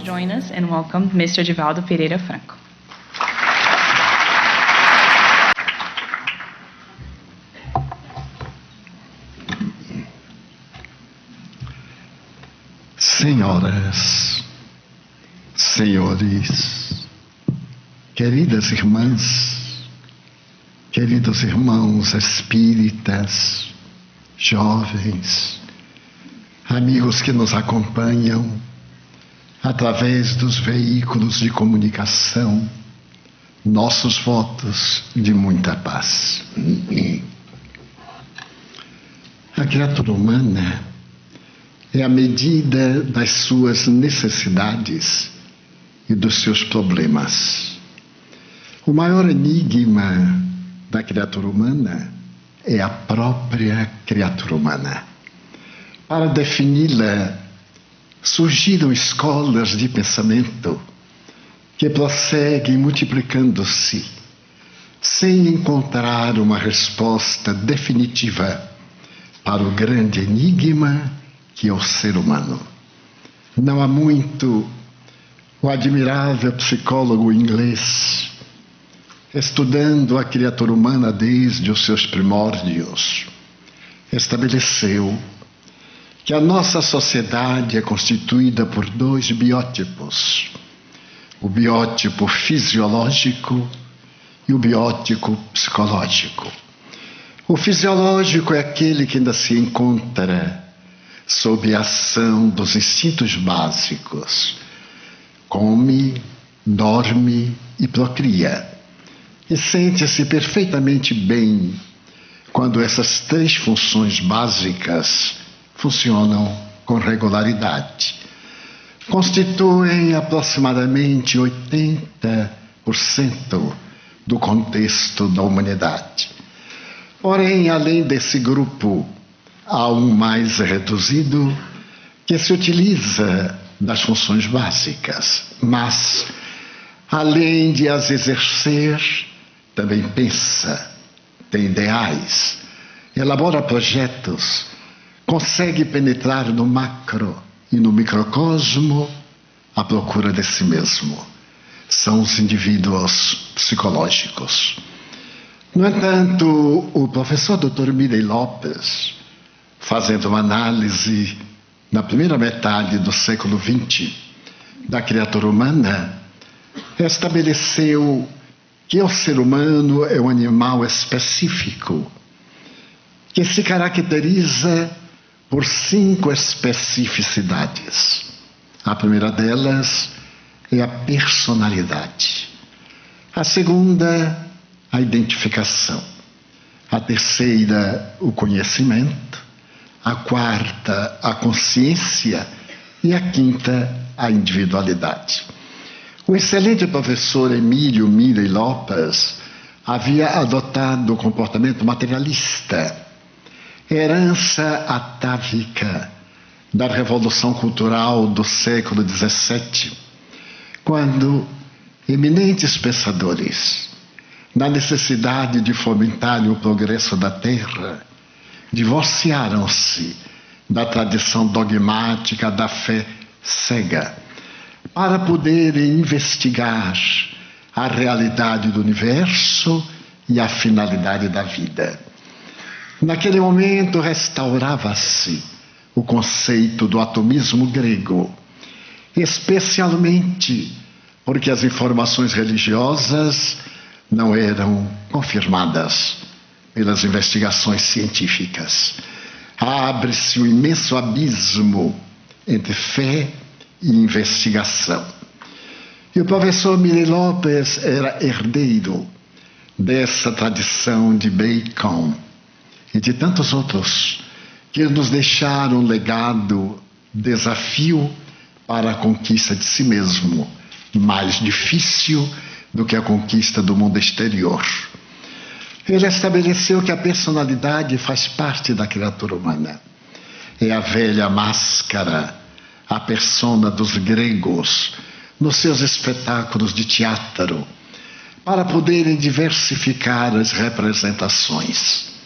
join us and welcome Mr. Divaldo Pereira Franco. Senhoras, senhores, queridas irmãs, queridos irmãos espíritas, jovens, amigos que nos acompanham através dos veículos de comunicação, nossos votos de muita paz. A criatura humana é a medida das suas necessidades e dos seus problemas. O maior enigma da criatura humana é a própria criatura humana. Para defini-la, surgiram escolas de pensamento que prosseguem multiplicando-se, sem encontrar uma resposta definitiva para o grande enigma que é o ser humano. Não há muito, o admirável psicólogo inglês, estudando a criatura humana desde os seus primórdios, estabeleceu que a nossa sociedade é constituída por dois biótipos: o biótipo fisiológico e o biótipo psicológico. O fisiológico é aquele que ainda se encontra sob a ação dos instintos básicos: come, dorme e procria. E sente-se perfeitamente bem quando essas três funções básicas funcionam com regularidade. Constituem aproximadamente 80% do contexto da humanidade. Porém, além desse grupo, há um mais reduzido que se utiliza das funções básicas, mas, além de as exercer, também pensa, tem ideais, elabora projetos, consegue penetrar no macro e no microcosmo à procura de si mesmo. São os indivíduos psicológicos. No entanto, o professor Dr. Mirey Lopes, fazendo uma análise na primeira metade do século XX da criatura humana, estabeleceu que o ser humano é um animal específico, que se caracteriza por 5 especificidades. A primeira delas é a personalidade. A segunda, a identificação. A terceira, o conhecimento. A quarta, a consciência. E a quinta, a individualidade. O excelente professor Emílio Mirey Lopes havia adotado o comportamento materialista, herança atávica da Revolução Cultural do século XVII, quando eminentes pensadores, na necessidade de fomentar o progresso da Terra, divorciaram-se da tradição dogmática da fé cega para poderem investigar a realidade do universo e a finalidade da vida. Naquele momento restaurava-se o conceito do atomismo grego, especialmente porque as informações religiosas não eram confirmadas pelas investigações científicas. Abre-se um imenso abismo entre fé e investigação. E o professor Mirey Lopes era herdeiro dessa tradição de Bacon e de tantos outros que nos deixaram um legado, desafio para a conquista de si mesmo, mais difícil do que a conquista do mundo exterior. Ele estabeleceu que a personalidade faz parte da criatura humana. É a velha máscara, a persona dos gregos, nos seus espetáculos de teatro, para poderem diversificar as representações.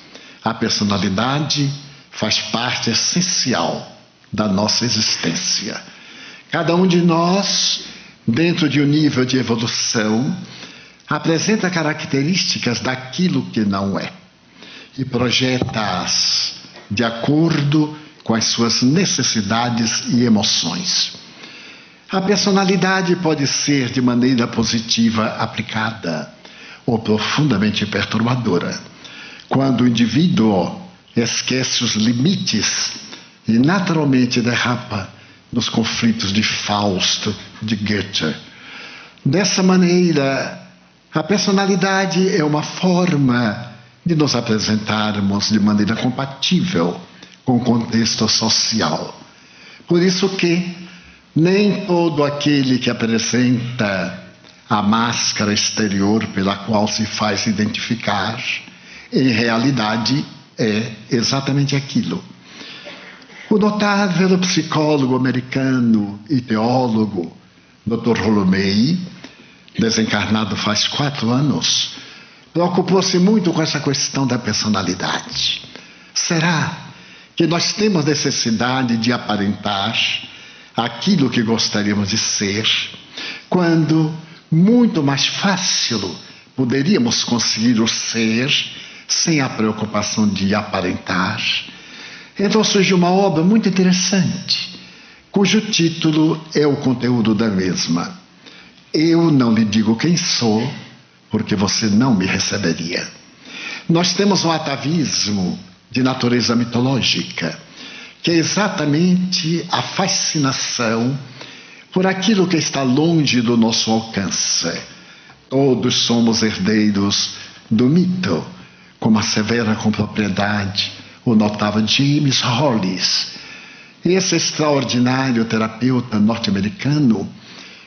A personalidade faz parte essencial da nossa existência. Cada um de nós, dentro de um nível de evolução, apresenta características daquilo que não é e projeta-as de acordo com as suas necessidades e emoções. A personalidade pode ser de maneira positiva aplicada ou profundamente perturbadora, quando o indivíduo esquece os limites e naturalmente derrapa nos conflitos de Fausto, de Goethe. Dessa maneira, a personalidade é uma forma de nos apresentarmos de maneira compatível com o contexto social. Por isso que nem todo aquele que apresenta a máscara exterior pela qual se faz identificar, em realidade é exatamente aquilo. O notável psicólogo americano e teólogo Dr. Rolomei, desencarnado faz 4 anos, preocupou-se muito com essa questão da personalidade. Será que nós temos necessidade de aparentar aquilo que gostaríamos de ser, quando muito mais fácil poderíamos conseguir o ser sem a preocupação de aparentar? Então surge uma obra muito interessante, cujo título é o conteúdo da mesma. Eu não lhe digo quem sou, porque você não me receberia. Nós temos um atavismo de natureza mitológica, que é exatamente a fascinação por aquilo que está longe do nosso alcance. Todos somos herdeiros do mito, como assevera com propriedade o notável James Hollis, esse extraordinário terapeuta norte-americano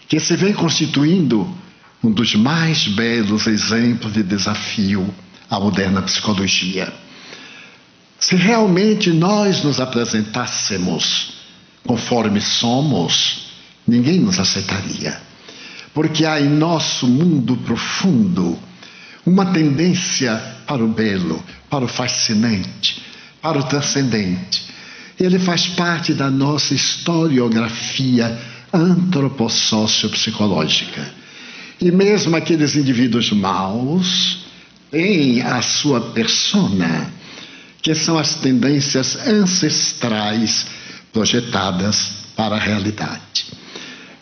que se vem constituindo um dos mais belos exemplos de desafio à moderna psicologia. Se realmente nós nos apresentássemos conforme somos, ninguém nos aceitaria. Porque há em nosso mundo profundo uma tendência para o belo, para o fascinante, para o transcendente. Ele faz parte da nossa historiografia antropossócio-psicológica. E mesmo aqueles indivíduos maus têm a sua persona, que são as tendências ancestrais projetadas para a realidade.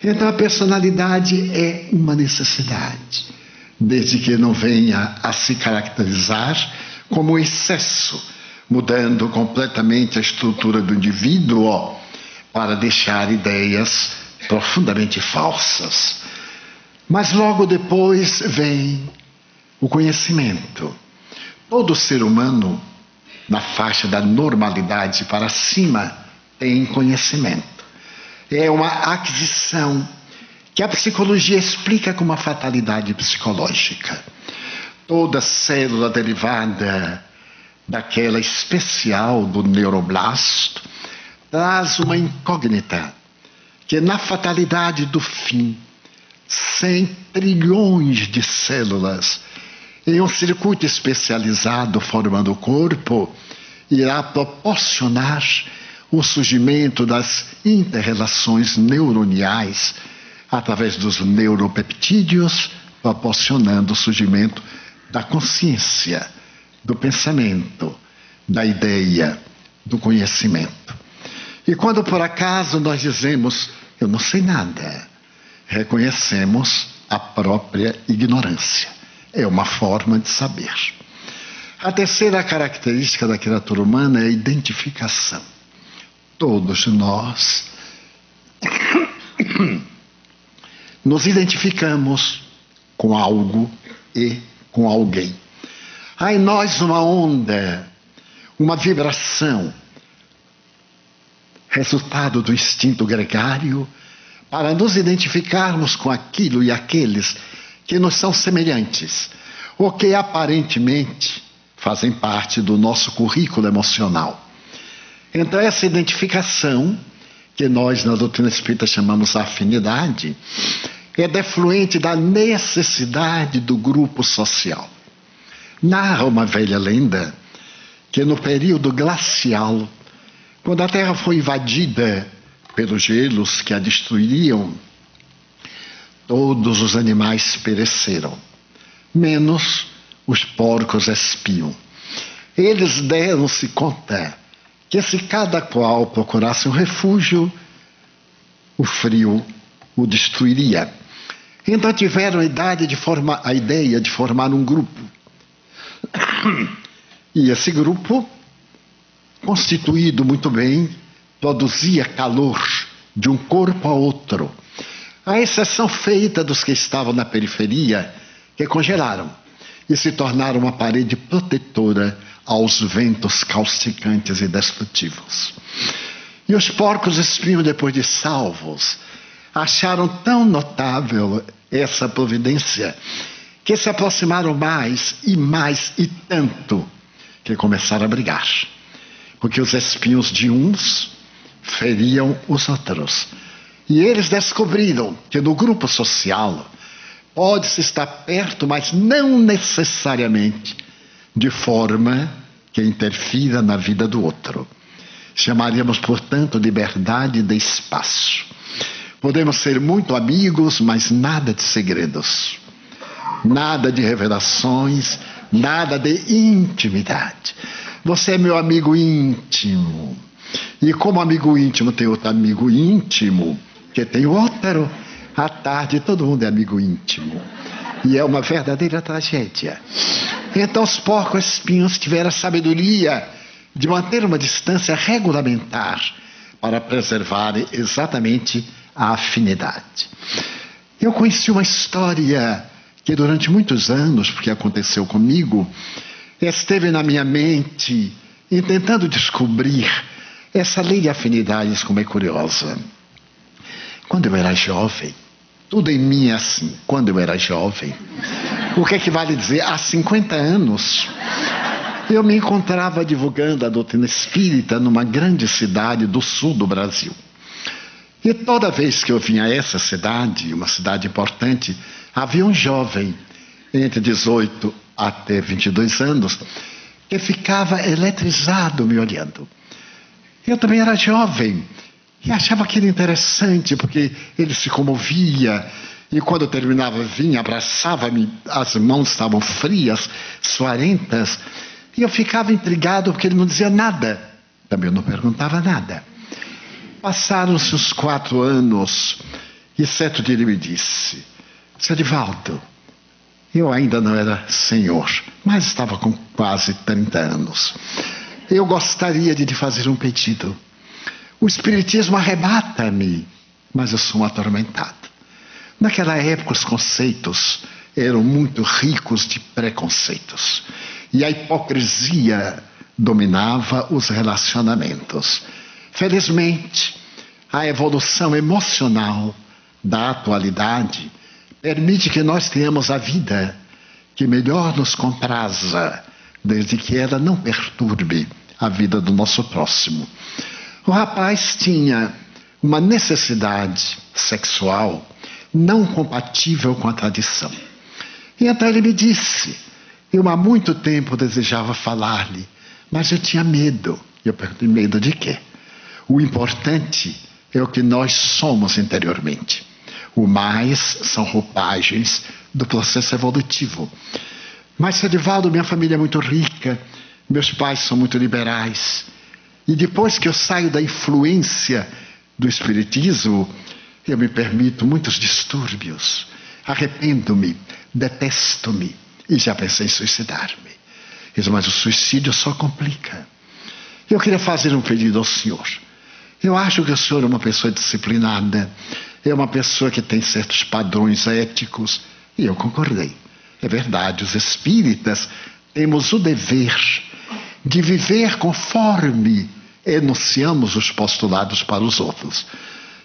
Então a personalidade é uma necessidade, desde que não venha a se caracterizar como excesso, mudando completamente a estrutura do indivíduo para deixar ideias profundamente falsas. Mas logo depois vem o conhecimento. Todo ser humano, na faixa da normalidade para cima, tem conhecimento. É uma aquisição que a psicologia explica como uma fatalidade psicológica. Toda célula derivada daquela especial do neuroblasto traz uma incógnita, que na fatalidade do fim, 100 trilhões de células em um circuito especializado formando o corpo irá proporcionar o surgimento das inter-relações neuroniais através dos neuropeptídeos, proporcionando o surgimento da consciência, do pensamento, da ideia, do conhecimento. E quando por acaso nós dizemos, eu não sei nada, reconhecemos a própria ignorância. É uma forma de saber. A terceira característica da criatura humana é a identificação. Todos nós nos identificamos com algo e com alguém. Há em nós uma onda, uma vibração, resultado do instinto gregário, para nos identificarmos com aquilo e aqueles que nos são semelhantes, ou que aparentemente fazem parte do nosso currículo emocional. Então essa identificação, que nós na doutrina espírita chamamos afinidade, é defluente da necessidade do grupo social. Narra uma velha lenda que no período glacial, quando a Terra foi invadida pelos gelos que a destruiriam, todos os animais pereceram, menos os porcos espiam. Eles deram-se conta que se cada qual procurasse um refúgio, o frio o destruiria. Então tiveram a ideia de formar um grupo. E esse grupo, constituído muito bem, produzia calor de um corpo a outro, à exceção feita dos que estavam na periferia, que congelaram e se tornaram uma parede protetora aos ventos causticantes e destrutivos. E os porcos espiam, depois de salvos, acharam tão notável essa providência que se aproximaram mais e tanto que começaram a brigar, porque os espinhos de uns feriam os outros. E eles descobriram que no grupo social pode-se estar perto, mas não necessariamente de forma que interfira na vida do outro. Chamaríamos, portanto, liberdade de espaço. Podemos ser muito amigos, mas nada de segredos, nada de revelações, nada de intimidade. Você é meu amigo íntimo. E como amigo íntimo tem outro amigo íntimo, que tem outro, à tarde todo mundo é amigo íntimo. E é uma verdadeira tragédia. Então os porcos espinhos tiveram a sabedoria de manter uma distância regulamentar para preservar exatamente a afinidade. Eu conheci uma história que durante muitos anos, porque aconteceu comigo, esteve na minha mente e tentando descobrir essa lei de afinidades, como é curiosa. Quando eu era jovem, tudo em mim é assim, quando eu era jovem, o que é que vale dizer? Há 50 anos, eu me encontrava divulgando a doutrina espírita numa grande cidade do sul do Brasil. E toda vez que eu vinha a essa cidade, uma cidade importante, havia um jovem entre 18 até 22 anos que ficava eletrizado me olhando. Eu também era jovem e achava aquilo interessante, porque ele se comovia e quando eu terminava vinha, abraçava-me, as mãos estavam frias, suarentas, e eu ficava intrigado porque ele não dizia nada, também eu não perguntava nada. Passaram-se os 4 anos e certo dia ele me disse: Seu Divaldo, eu ainda não era senhor, mas estava com quase 30 anos. Eu gostaria de te fazer um pedido. O Espiritismo arrebata-me, mas eu sou um atormentado. Naquela época os conceitos eram muito ricos de preconceitos e a hipocrisia dominava os relacionamentos. Felizmente, a evolução emocional da atualidade permite que nós tenhamos a vida que melhor nos compraza, desde que ela não perturbe a vida do nosso próximo. O rapaz tinha uma necessidade sexual não compatível com a tradição. E então ele me disse, eu há muito tempo desejava falar-lhe, mas eu tinha medo. Eu perguntei, medo de quê? O importante é o que nós somos interiormente. O mais são roupagens do processo evolutivo. Mas, Sr. Divaldo, minha família é muito rica, meus pais são muito liberais. E depois que eu saio da influência do Espiritismo, eu me permito muitos distúrbios. Arrependo-me, detesto-me e já pensei em suicidar-me. Mas o suicídio só complica. Eu queria fazer um pedido ao senhor. Eu acho que o senhor é uma pessoa disciplinada, é uma pessoa que tem certos padrões éticos. E eu concordei. É verdade, os espíritas temos o dever de viver conforme enunciamos os postulados para os outros.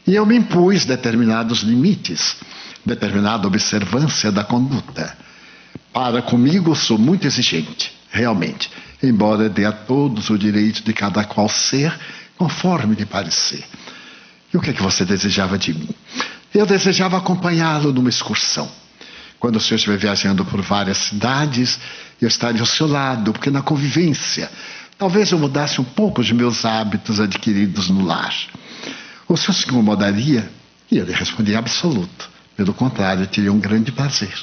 E eu me impus determinados limites, determinada observância da conduta. Para comigo sou muito exigente, realmente, embora dê a todos o direito de cada qual ser conforme lhe parecer. E o que é que você desejava de mim? Eu desejava acompanhá-lo numa excursão. Quando o senhor estiver viajando por várias cidades, eu estaria ao seu lado, porque na convivência, talvez eu mudasse um pouco os meus hábitos adquiridos no lar. O senhor se incomodaria? E ele respondia: absoluto. Pelo contrário, eu teria um grande prazer.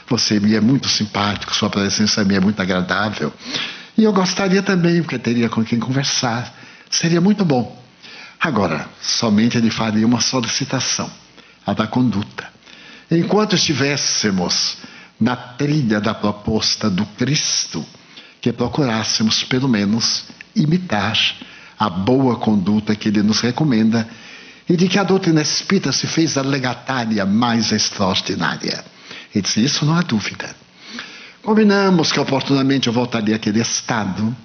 Você me é muito simpático, sua presença me é muito agradável. E eu gostaria também, porque teria com quem conversar. Seria muito bom. Agora, somente ele faria uma solicitação, a da conduta. Enquanto estivéssemos na trilha da proposta do Cristo, que procurássemos, pelo menos, imitar a boa conduta que ele nos recomenda e de que a doutrina espírita se fez a legatária mais extraordinária. Ele disse: isso não há dúvida. Combinamos que oportunamente eu voltaria àquele estado,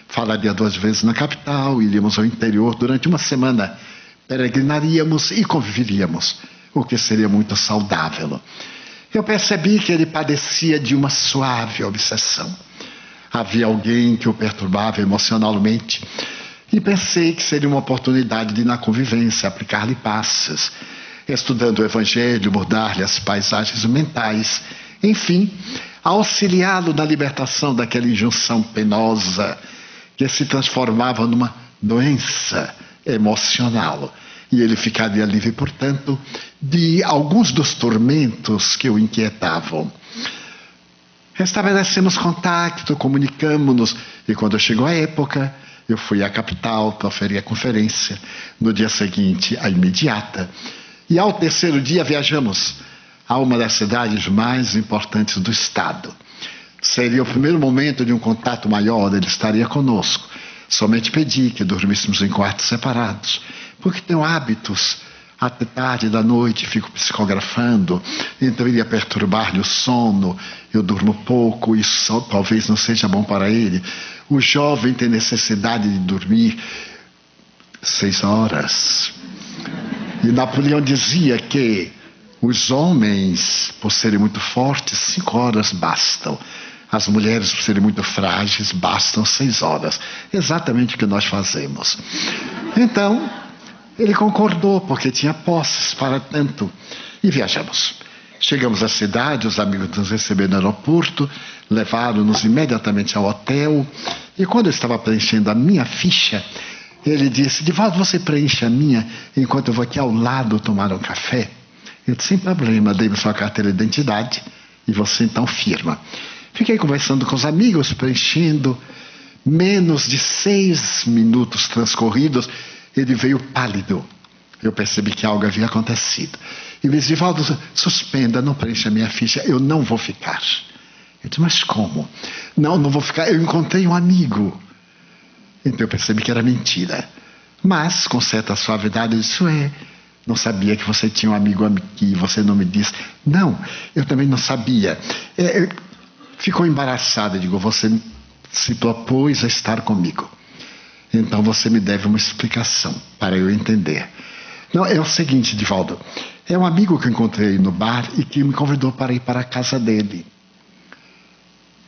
falaria 2 vezes na capital, iríamos ao interior durante uma semana, peregrinaríamos e conviveríamos, o que seria muito saudável. Eu percebi que ele padecia de uma suave obsessão. Havia alguém que o perturbava emocionalmente e pensei que seria uma oportunidade de, na convivência, aplicar-lhe passes, estudando o Evangelho, mudar-lhe as paisagens mentais, enfim, auxiliá-lo na libertação daquela injunção penosa que se transformava numa doença emocional. E ele ficaria livre, portanto, de alguns dos tormentos que o inquietavam. Estabelecemos contato, comunicamos-nos, e quando chegou a época, eu fui à capital, proferi a conferência. No dia seguinte, a imediata. E ao 3º dia viajamos a uma das cidades mais importantes do estado. Seria o primeiro momento de um contato maior, ele estaria conosco. Somente pedi que dormíssemos em quartos separados, porque tenho hábitos. Até tarde da noite fico psicografando, então iria perturbar-lhe o sono. Eu durmo pouco, isso talvez não seja bom para ele. O jovem tem necessidade de dormir 6 horas. E Napoleão dizia que os homens, por serem muito fortes, 5 horas bastam. As mulheres, por serem muito frágeis, bastam 6 horas. Exatamente o que nós fazemos. Então, ele concordou, porque tinha posses para tanto. E viajamos. Chegamos à cidade, os amigos nos receberam no aeroporto, levaram-nos imediatamente ao hotel. E quando eu estava preenchendo a minha ficha, ele disse: Divaldo, você preenche a minha enquanto eu vou aqui ao lado tomar um café? Eu disse: sem problema, dei-me sua carteira de identidade e você então firma. Fiquei conversando com os amigos, preenchendo. Menos de 6 minutos transcorridos, ele veio pálido. Eu percebi que algo havia acontecido. E me disse: Divaldo, suspenda, não preencha a minha ficha, eu não vou ficar. Eu disse: mas como? Não vou ficar, eu encontrei um amigo. Então eu percebi que era mentira. Mas, com certa suavidade, eu disse: não sabia que você tinha um amigo aqui, você não me disse. Não, eu também não sabia. Ficou embaraçado. Eu digo: você se propôs a estar comigo. Então você me deve uma explicação para eu entender. Não, é o seguinte, Divaldo. É um amigo que eu encontrei no bar e que me convidou para ir para a casa dele.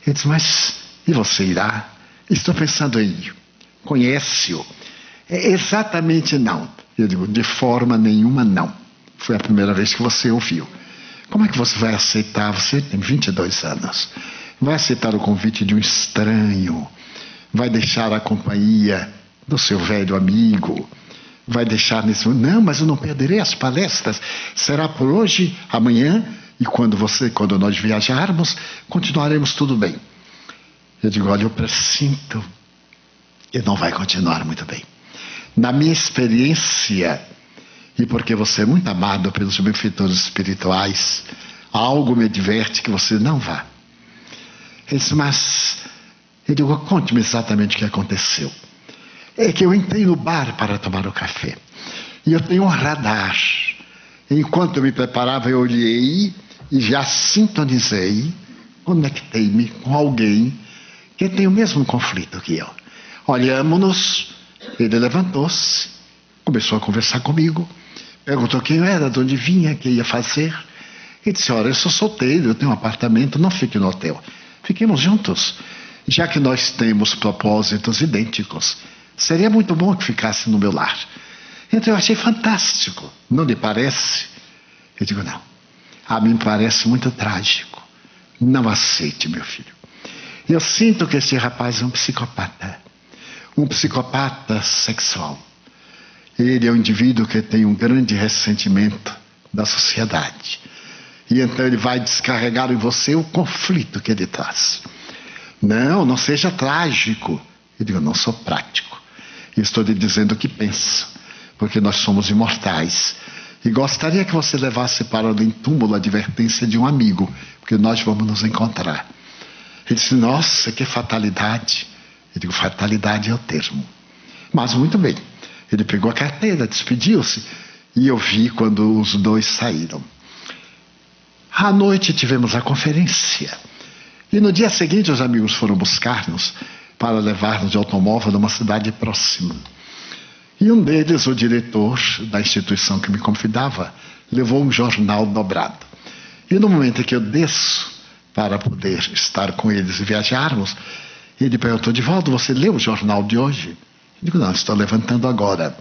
Ele disse: mas e você irá? Estou pensando em ir. Conhece-o? Exatamente não. Eu digo: de forma nenhuma não. Foi a primeira vez que você ouviu. Como é que você vai aceitar? Você tem 22 anos. Vai aceitar o convite de um estranho? Vai deixar a companhia do seu velho amigo? Vai deixar nisso? Não, mas eu não perderei as palestras. Será por hoje, amanhã, e quando nós viajarmos, continuaremos tudo bem. Eu digo: olha, eu presinto que não vai continuar muito bem. Na minha experiência, e porque você é muito amado pelos benfeitores espirituais, algo me adverte que você não vá. Ele disse: mas... Eu digo: conte-me exatamente o que aconteceu. É que eu entrei no bar para tomar o café. E eu tenho um radar. Enquanto eu me preparava, eu olhei e já sintonizei, conectei-me com alguém que tem o mesmo conflito que eu. Olhamos-nos, ele levantou-se, começou a conversar comigo, perguntou quem eu era, de onde vinha, o que ia fazer. E disse: olha, eu sou solteiro, eu tenho um apartamento, não fique no hotel. Fiquemos juntos. Já que nós temos propósitos idênticos, seria muito bom que ficasse no meu lar. Então eu achei fantástico. Não lhe parece? Eu digo: não. A mim parece muito trágico. Não aceite, meu filho. Eu sinto que esse rapaz é um psicopata. Um psicopata sexual. Ele é um indivíduo que tem um grande ressentimento da sociedade. E então ele vai descarregar em você o conflito que ele traz. Não, não seja trágico. Eu digo, não sou prático. E estou lhe dizendo o que penso, porque nós somos imortais. E gostaria que você levasse para o túmulo a advertência de um amigo, porque nós vamos nos encontrar. Ele disse, nossa, que fatalidade. Eu digo, fatalidade é o termo. Mas muito bem. Ele pegou a carteira, despediu-se, e eu vi quando os dois saíram. À noite tivemos a conferência. E no dia seguinte os amigos foram buscar-nos para levar-nos de automóvel numa cidade próxima. E um deles, o diretor da instituição que me convidava, levou um jornal dobrado. E no momento em que eu desço para poder estar com eles e viajarmos, ele perguntou, Divaldo, você leu o jornal de hoje? Eu digo, não, estou levantando agora.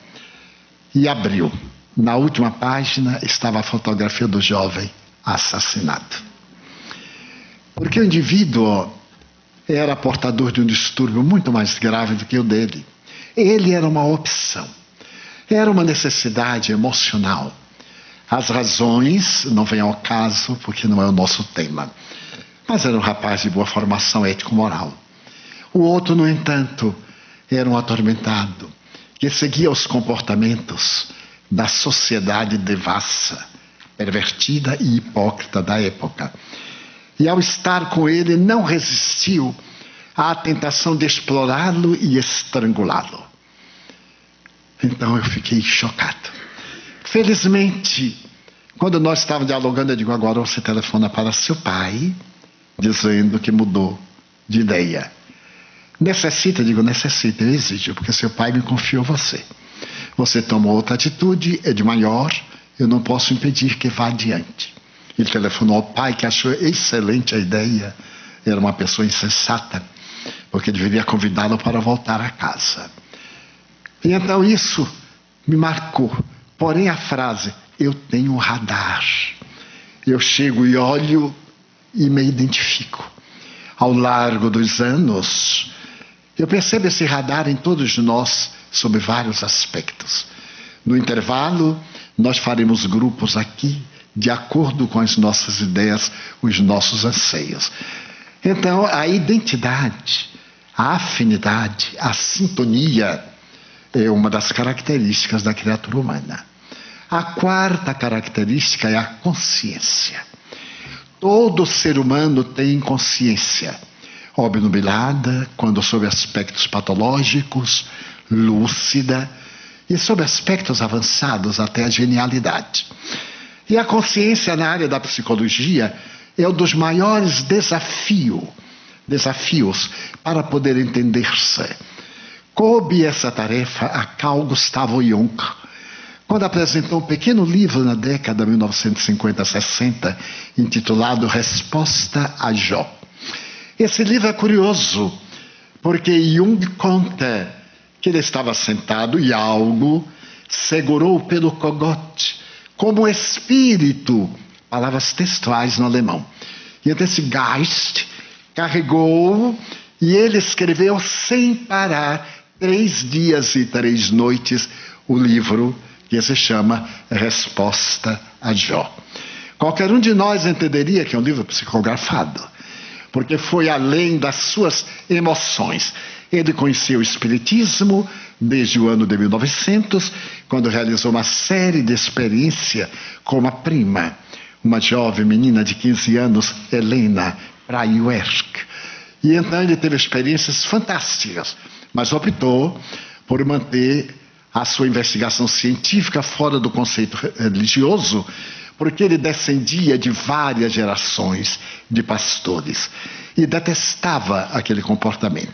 E abriu. Na última página estava a fotografia do jovem assassinado. Porque o indivíduo era portador de um distúrbio muito mais grave do que o dele. Ele era uma opção. Era uma necessidade emocional. As razões não vêm ao caso, porque não é o nosso tema. Mas era um rapaz de boa formação ético-moral. O outro, no entanto, era um atormentado, que seguia os comportamentos da sociedade devassa, pervertida e hipócrita da época. E ao estar com ele, não resistiu à tentação de explorá-lo e estrangulá-lo. Então eu fiquei chocado. Felizmente, quando nós estávamos dialogando, eu digo, agora você telefona para seu pai, dizendo que mudou de ideia. Necessita? Eu digo, necessita, eu exijo, porque seu pai me confiou você. Você tomou outra atitude, é de maior, eu não posso impedir que vá adiante. Ele telefonou ao pai, que achou excelente a ideia, era uma pessoa insensata, porque deveria convidá-lo para voltar a casa. E então isso me marcou. Porém a frase, eu tenho um radar. Eu chego e olho e me identifico. Ao largo dos anos, eu percebo esse radar em todos nós, sob vários aspectos. No intervalo, nós faremos grupos aqui, de acordo com as nossas ideias, os nossos anseios. Então, a identidade, a afinidade, a sintonia é uma das características da criatura humana. A quarta característica é a consciência. Todo ser humano tem consciência, obnubilada, quando sob aspectos patológicos, lúcida, e sob aspectos avançados até a genialidade. E a consciência na área da psicologia é um dos maiores desafios para poder entender-se. Coube essa tarefa a Carl Gustav Jung, quando apresentou um pequeno livro na década de 1950-60, intitulado Resposta a Jó. Esse livro é curioso, porque Jung conta que ele estava sentado e algo segurou pelo cogote, como espírito, palavras textuais no alemão. E então esse Geist carregou e ele escreveu sem parar 3 dias e 3 noites o livro que se chama Resposta a Jó. Qualquer um de nós entenderia que é um livro psicografado, porque foi além das suas emoções. Ele conheceu o Espiritismo desde o ano de 1900, quando realizou uma série de experiências com uma prima, uma jovem menina de 15 anos, Helena Praiwerk. E então ele teve experiências fantásticas, mas optou por manter a sua investigação científica fora do conceito religioso, porque ele descendia de várias gerações de pastores e detestava aquele comportamento.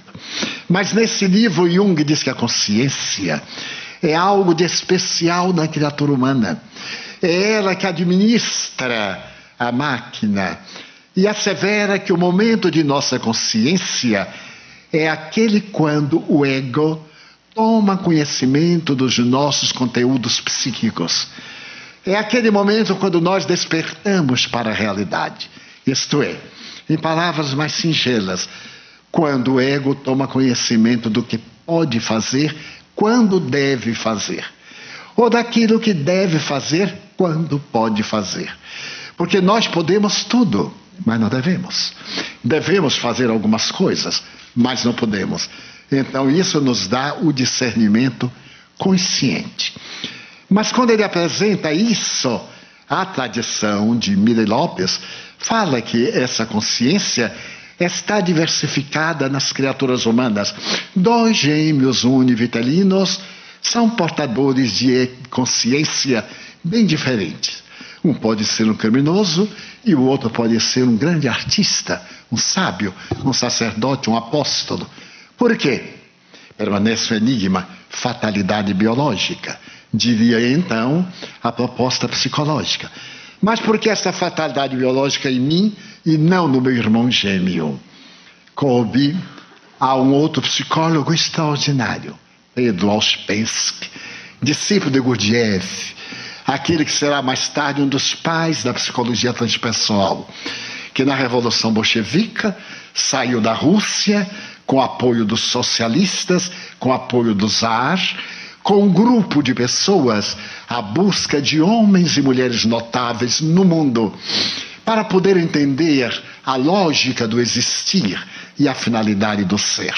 Mas nesse livro Jung diz que a consciência é algo de especial na criatura humana. É ela que administra a máquina e assevera que o momento de nossa consciência é aquele quando o ego toma conhecimento dos nossos conteúdos psíquicos. É aquele momento quando nós despertamos para a realidade. Isto é, em palavras mais singelas, quando o ego toma conhecimento do que pode fazer, quando deve fazer. ou daquilo que deve fazer quando pode fazer. Porque nós podemos tudo, mas não devemos. Devemos fazer algumas coisas, mas não podemos. Então isso nos dá o discernimento consciente. Mas quando ele apresenta isso, a tradição de Mire Lopes fala que essa consciência está diversificada nas criaturas humanas. 2 gêmeos univitelinos são portadores de consciência bem diferentes. Um pode ser um criminoso e o outro pode ser um grande artista, um sábio, um sacerdote, um apóstolo. Por quê? Permanece o enigma, fatalidade biológica. Diria então a proposta psicológica. Mas por que essa fatalidade biológica em mim e não no meu irmão gêmeo? Coube a um outro psicólogo extraordinário, Pedro Ouspensky, discípulo de Gurdjieff, aquele que será mais tarde um dos pais da psicologia transpessoal, que na Revolução Bolchevica saiu da Rússia com apoio dos socialistas, com apoio do Tsar, com um grupo de pessoas à busca de homens e mulheres notáveis no mundo, para poder entender a lógica do existir e a finalidade do ser.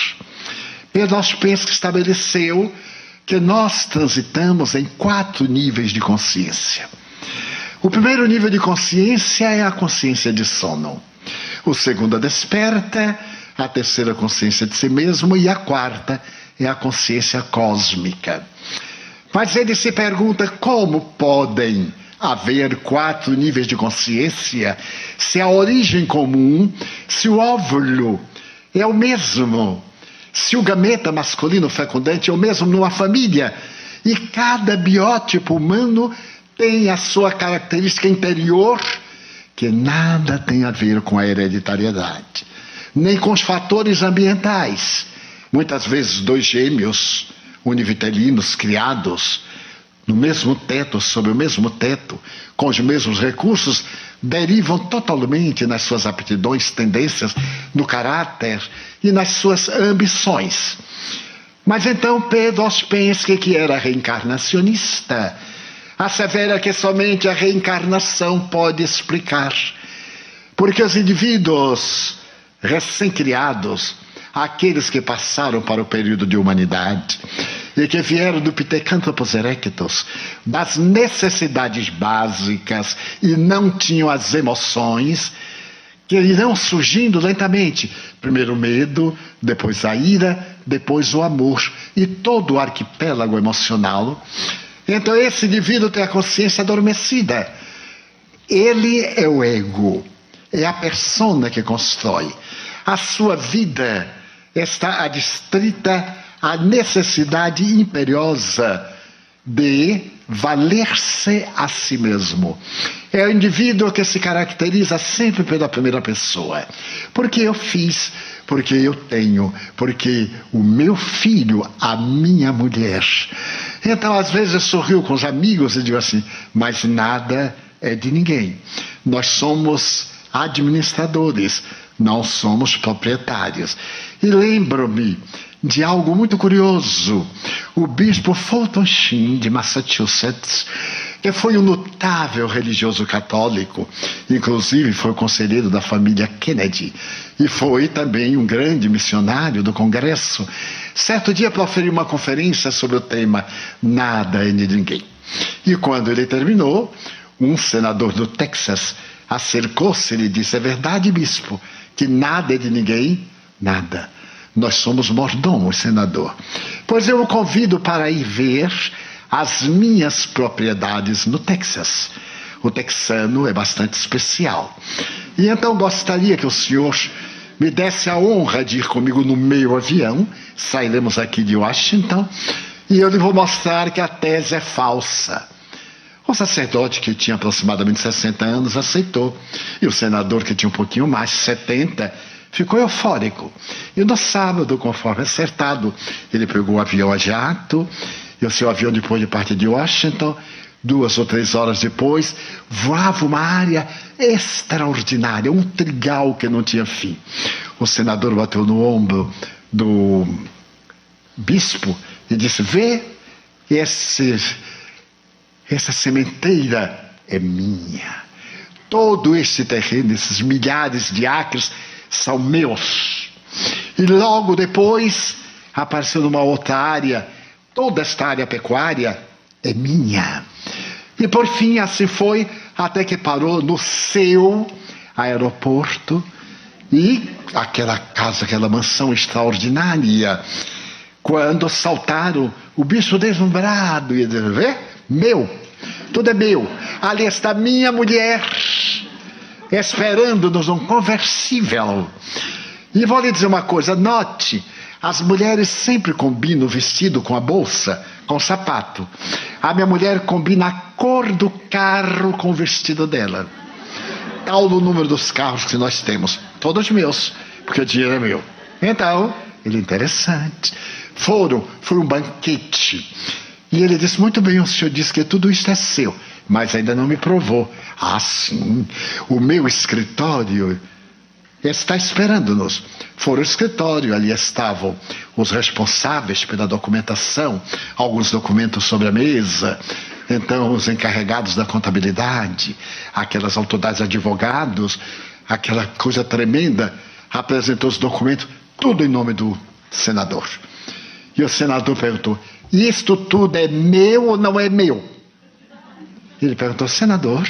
Pedro Ouspensky estabeleceu que nós transitamos em 4 níveis de consciência. O primeiro nível de consciência é a consciência de sono. O segundo, a desperta. A terceira, a consciência de si mesmo. E a quarta é a consciência cósmica. Mas ele se pergunta como podem haver 4 níveis de consciência se a origem comum, se o óvulo é o mesmo, se o gameta masculino fecundante é o mesmo numa família, e cada biótipo humano tem a sua característica interior que nada tem a ver com a hereditariedade, nem com os fatores ambientais. Muitas vezes 2 gêmeos univitelinos criados no mesmo teto, sob o mesmo teto, com os mesmos recursos, derivam totalmente nas suas aptidões, tendências, no caráter e nas suas ambições. Mas então Pedro Ouspensky, que era reencarnacionista, assevera que somente a reencarnação pode explicar, porque os indivíduos recém-criados, aqueles que passaram para o período de humanidade e que vieram do Pithecanthropus erectus, das necessidades básicas e não tinham as emoções, que irão surgindo lentamente. Primeiro o medo, depois a ira, depois o amor e todo o arquipélago emocional. Então esse indivíduo tem a consciência adormecida. Ele é o ego, é a persona que constrói. A sua vida está adstrita à necessidade imperiosa de valer-se a si mesmo. É o indivíduo que se caracteriza sempre pela primeira pessoa. Porque eu fiz, porque eu tenho, porque o meu filho, a minha mulher. Então, às vezes, eu sorrio com os amigos e digo assim, mas nada é de ninguém. Nós somos administradores, não somos proprietários. E lembro-me de algo muito curioso. O bispo Fulton Sheen, de Massachusetts, que foi um notável religioso católico, inclusive foi conselheiro da família Kennedy, e foi também um grande missionário do Congresso, certo dia proferiu uma conferência sobre o tema Nada é de ninguém. E quando ele terminou, um senador do Texas acercou-se e lhe disse, é verdade, bispo, que nada é de ninguém? Nada. Nós somos mordomos, senador. Pois eu o convido para ir ver as minhas propriedades no Texas. O texano é bastante especial. E então gostaria que o senhor me desse a honra de ir comigo no meio avião. Sairemos aqui de Washington e eu lhe vou mostrar que a tese é falsa. O sacerdote, que tinha aproximadamente 60 anos, aceitou. E o senador, que tinha um pouquinho mais, 70, ficou eufórico. E no sábado, conforme acertado, ele pegou o avião a jato, e o seu avião, depois de partir de Washington, 2 ou 3 horas depois, voava uma área extraordinária, um trigal que não tinha fim. O senador bateu no ombro do bispo e disse, vê essa sementeira é minha. Todo esse terreno, esses milhares de acres, são meus. E logo depois apareceu numa outra área, toda esta área pecuária é minha. E por fim assim foi, até que parou no seu aeroporto e aquela casa, aquela mansão extraordinária. Quando saltaram, o bicho deslumbrado e disse: vê? Meu, tudo é meu. Ali está minha mulher, esperando-nos um conversível. E vou lhe dizer uma coisa, note, as mulheres sempre combinam o vestido com a bolsa, com o sapato. A minha mulher combina a cor do carro com o vestido dela. Tal o número dos carros que nós temos, todos meus, porque o dinheiro é meu. Então, ele é interessante. Foi um banquete. E ele disse: muito bem, o senhor disse que tudo isso é seu, mas ainda não me provou. Ah, sim, o meu escritório está esperando-nos. Foram ao escritório, ali estavam os responsáveis pela documentação, alguns documentos sobre a mesa, então os encarregados da contabilidade, aquelas autoridades advogados, aquela coisa tremenda, apresentou os documentos, tudo em nome do senador. E o senador perguntou: isto tudo é meu ou não é meu? Ele perguntou: senador,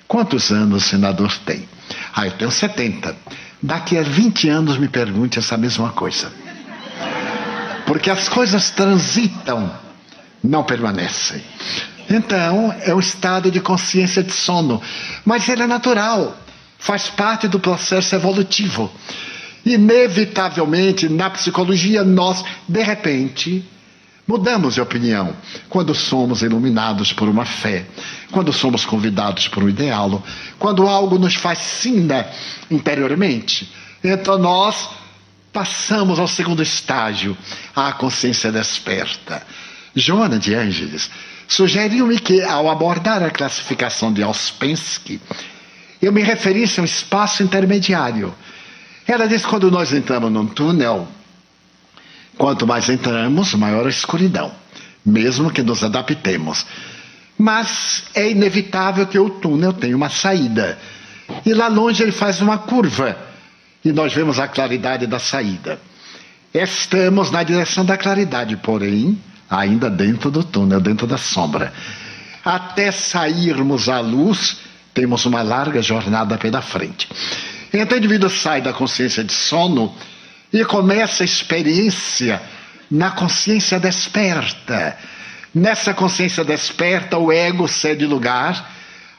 quantos anos o senador tem? Ah, eu tenho 70. Daqui a 20 anos me pergunte essa mesma coisa. Porque as coisas transitam, não permanecem. Então, é um estado de consciência de sono. Mas ele é natural, faz parte do processo evolutivo. Inevitavelmente, na psicologia, nós, de repente, mudamos de opinião quando somos iluminados por uma fé, quando somos convidados por um ideal, quando algo nos fascina interiormente. Então nós passamos ao segundo estágio, a consciência desperta. Joana de Ângeles sugeriu-me que, ao abordar a classificação de Ouspensky, eu me referisse a um espaço intermediário. Ela diz que quando nós entramos num túnel, quanto mais entramos, maior a escuridão, mesmo que nos adaptemos. Mas é inevitável que o túnel tenha uma saída. E lá longe ele faz uma curva, e nós vemos a claridade da saída. Estamos na direção da claridade, porém, ainda dentro do túnel, dentro da sombra. Até sairmos à luz, temos uma larga jornada pela frente. Então o indivíduo sai da consciência de sono e começa a experiência na consciência desperta. Nessa consciência desperta, o ego cede lugar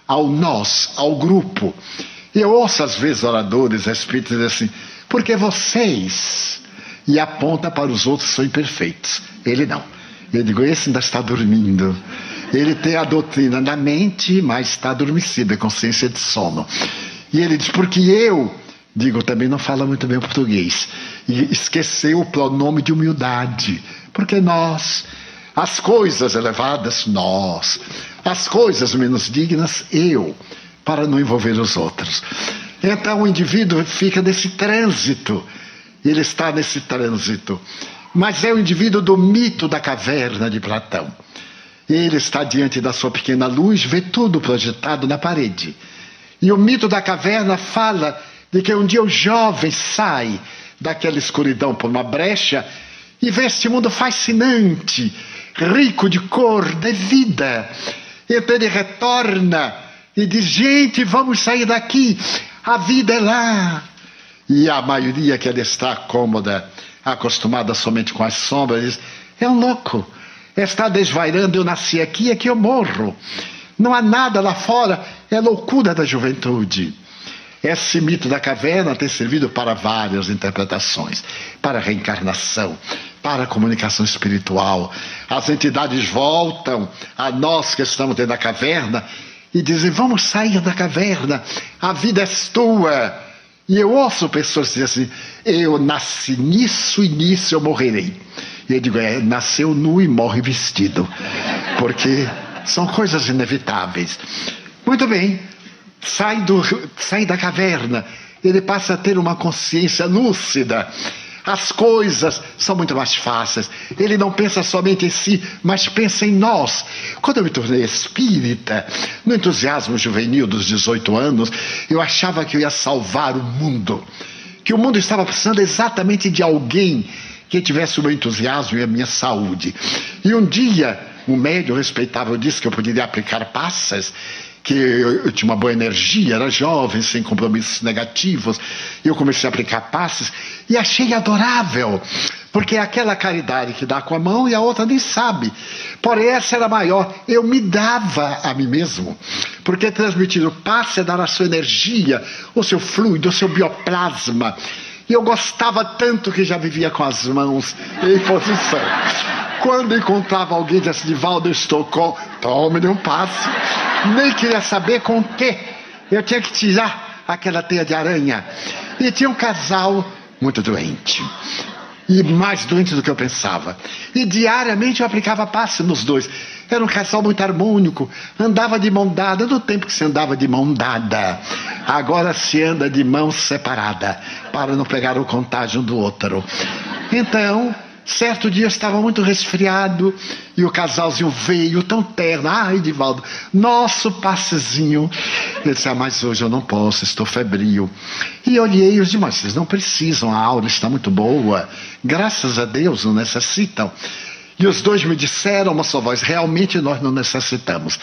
ao nós, ao grupo. E eu ouço às vezes oradores, espíritos dizer assim: porque vocês, e aponta para os outros que são imperfeitos. Ele não. Eu digo: esse ainda está dormindo. Ele tem a doutrina na mente, mas está adormecido, é consciência de sono. E ele diz: porque eu, digo, também não fala muito bem o português, e esqueceu o pronome de humildade, porque nós, as coisas elevadas, nós, as coisas menos dignas, eu, para não envolver os outros. Então o indivíduo fica nesse trânsito, ele está nesse trânsito, mas é o indivíduo do mito da caverna de Platão. Ele está diante da sua pequena luz, vê tudo projetado na parede. E o mito da caverna fala de que um dia o jovem sai daquela escuridão por uma brecha e vê este mundo fascinante, rico de cor, de vida. Então ele retorna e diz: gente, vamos sair daqui, a vida é lá. E a maioria que ele está cômoda, acostumada somente com as sombras, diz: é um louco, está desvairando, eu nasci aqui, aqui eu morro. Não há nada lá fora, é loucura da juventude. Esse mito da caverna tem servido para várias interpretações, para a reencarnação, para a comunicação espiritual. As entidades voltam a nós que estamos dentro da caverna e dizem: vamos sair da caverna, a vida é tua. E eu ouço pessoas dizer assim: eu nasci nisso e nisso eu morrerei. E eu digo: nasceu nu e morre vestido, porque são coisas inevitáveis. Muito bem, sai da caverna, ele passa a ter uma consciência lúcida. As coisas são muito mais fáceis. Ele não pensa somente em si, mas pensa em nós. Quando eu me tornei espírita, no entusiasmo juvenil dos 18 anos, eu achava que eu ia salvar o mundo. Que o mundo estava precisando exatamente de alguém que tivesse o meu entusiasmo e a minha saúde. E um dia, um médium respeitável disse que eu poderia aplicar passes, que eu tinha uma boa energia, era jovem, sem compromissos negativos. Eu comecei a aplicar passes e achei adorável, porque é aquela caridade que dá com a mão e a outra nem sabe. Porém, essa era maior. Eu me dava a mim mesmo, porque transmitir o passe é dar a sua energia, o seu fluido, o seu bioplasma. E eu gostava tanto que já vivia com as mãos em posição. Quando encontrava alguém, disse: Divaldo, eu estou com... Tome-lhe um passe. Nem queria saber com o quê. Eu tinha que tirar aquela teia de aranha. E tinha um casal muito doente. E mais doente do que eu pensava. E diariamente eu aplicava passe nos dois. Era um casal muito harmônico. Andava de mão dada no tempo que se andava de mão dada. Agora se anda de mão separada, para não pegar o contágio um do outro. Então, certo dia eu estava muito resfriado e o casalzinho veio tão terno. Ai, Divaldo, nosso passezinho. Eu disse: mas hoje eu não posso, estou febril. E olhei e disse: mas vocês não precisam, a aura está muito boa. Graças a Deus não necessitam. E os dois me disseram, uma só voz: realmente nós não necessitamos.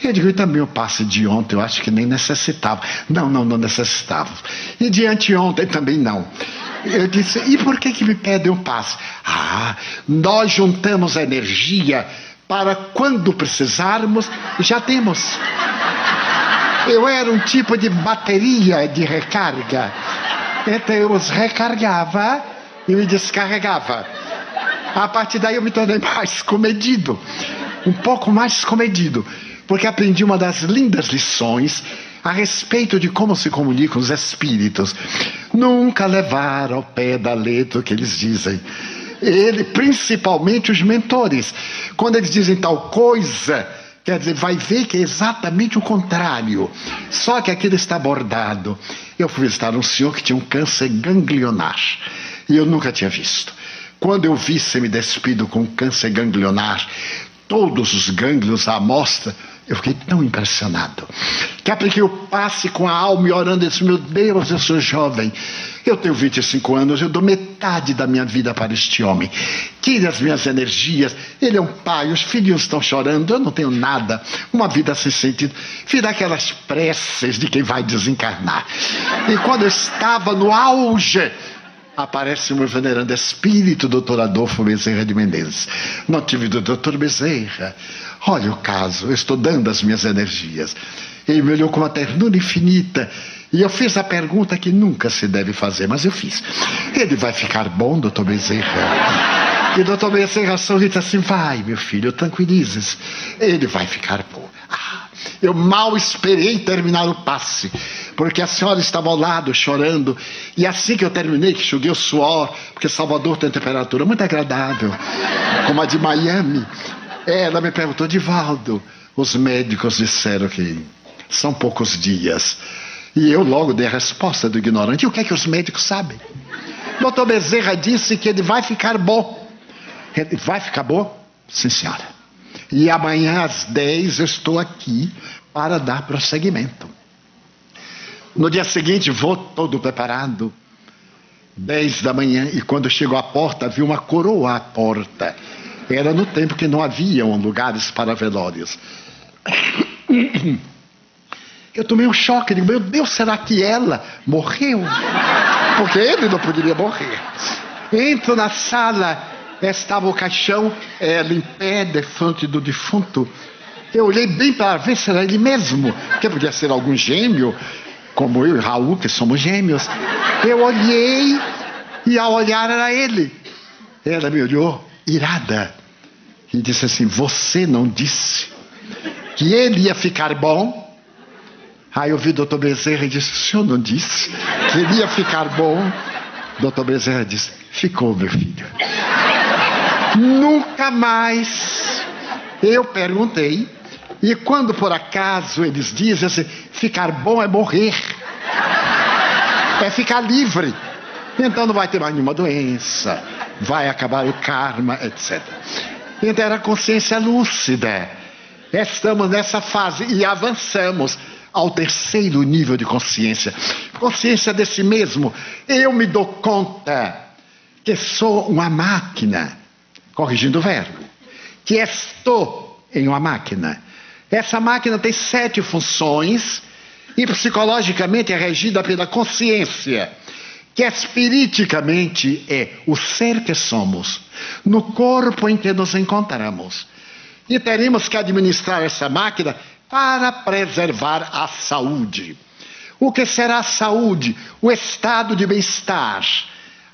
Eu digo: e também o passe de ontem, eu acho que nem necessitava. Não necessitava. E de anteontem também não. Eu disse: e por que me pedem o passe? Nós juntamos a energia para quando precisarmos, já temos. Eu era um tipo de bateria de recarga. Então eu os recargava e me descarregava. A partir daí eu me tornei mais comedido. Um pouco mais comedido. Porque aprendi uma das lindas lições a respeito de como se comunicam os espíritos. Nunca levar ao pé da letra o que eles dizem. Principalmente os mentores. Quando eles dizem tal coisa, quer dizer, vai ver que é exatamente o contrário. Só que aquilo está bordado. Eu fui visitar um senhor que tinha um câncer ganglionar. E eu nunca tinha visto. Quando eu vi ser me despido com câncer ganglionar, todos os gânglios à amostra, eu fiquei tão impressionado, que apliquei o passe com a alma e orando, e disse: meu Deus, eu sou jovem, eu tenho 25 anos, eu dou metade da minha vida para este homem, tire as minhas energias, ele é um pai, os filhos estão chorando, eu não tenho nada, uma vida sem sentido. Fiz aquelas preces de quem vai desencarnar. E quando eu estava no auge, aparece o meu venerando espírito, doutor Adolfo Bezerra de Menezes. Não tive do doutor Bezerra, olha o caso, eu estou dando as minhas energias. Ele me olhou com uma ternura infinita e eu fiz a pergunta que nunca se deve fazer, mas eu fiz: ele vai ficar bom, doutor Bezerra? E doutor Bezerra sorriu e disse assim: vai, meu filho, tranquilize-se, ele vai ficar bom. Eu mal esperei terminar o passe, porque a senhora estava ao lado chorando, e assim que eu terminei, que enxuguei o suor, porque Salvador tem temperatura muito agradável, como a de Miami, ela me perguntou: Divaldo, os médicos disseram que são poucos dias. E eu logo dei a resposta do ignorante: e o que é que os médicos sabem? Doutor Bezerra disse que ele vai ficar bom. Ele vai ficar bom? Sim, senhora. E amanhã às 10 eu estou aqui para dar prosseguimento. No dia seguinte vou todo preparado, 10 da manhã, e quando chego à porta vi uma coroa à porta. Era no tempo que não haviam lugares para velórios. Eu tomei um choque, digo: meu Deus, será que ela morreu? Porque ele não poderia morrer. Entro na sala, estava o caixão, ela em pé, defronte do defunto. Eu olhei bem para ver se era ele mesmo, porque podia ser algum gêmeo, como eu e Raul, que somos gêmeos. Eu olhei e ao olhar era ele. Ela me olhou irada e disse assim: você não disse que ele ia ficar bom? Aí eu vi o doutor Bezerra e disse: o senhor não disse que ele ia ficar bom? Doutor Bezerra disse: ficou, meu filho. Nunca mais. Eu perguntei, e quando por acaso eles dizem assim: ficar bom é morrer, é ficar livre. Então não vai ter mais nenhuma doença, vai acabar o karma, etc. Então era consciência lúcida. Estamos nessa fase e avançamos ao terceiro nível de consciência. Consciência de si mesmo. Eu me dou conta que sou uma máquina, corrigindo o verbo, que estou em uma máquina. Essa máquina tem 7 funções e psicologicamente é regida pela consciência, que espiriticamente é o ser que somos, no corpo em que nos encontramos. E teremos que administrar essa máquina para preservar a saúde. O que será a saúde? O estado de bem-estar.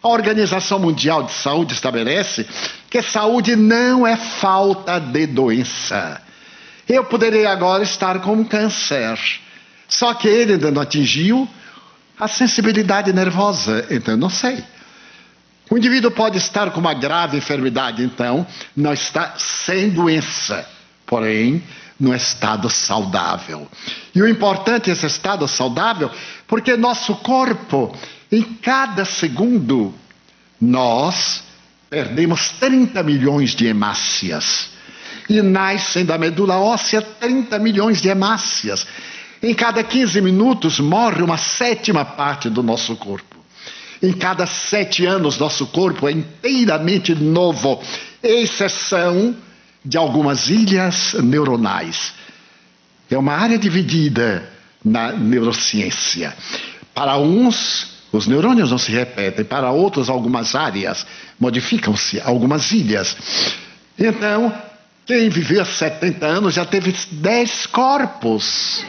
A Organização Mundial de Saúde estabelece que saúde não é falta de doença. Eu poderei agora estar com um câncer, só que ele ainda não atingiu a sensibilidade nervosa, então eu não sei. O indivíduo pode estar com uma grave enfermidade, então não está sem doença, porém no estado saudável. E o importante é esse estado saudável, porque nosso corpo, em cada segundo, nós perdemos 30 milhões de hemácias. E nascem da medula óssea 30 milhões de hemácias. Em cada 15 minutos morre uma 7ª parte do nosso corpo. Em cada 7 anos nosso corpo é inteiramente novo, exceção de algumas ilhas neuronais. É uma área dividida na neurociência. Para uns, os neurônios não se repetem, para outros, algumas áreas modificam-se, algumas ilhas. Então, quem viveu 70 anos já teve 10 corpos.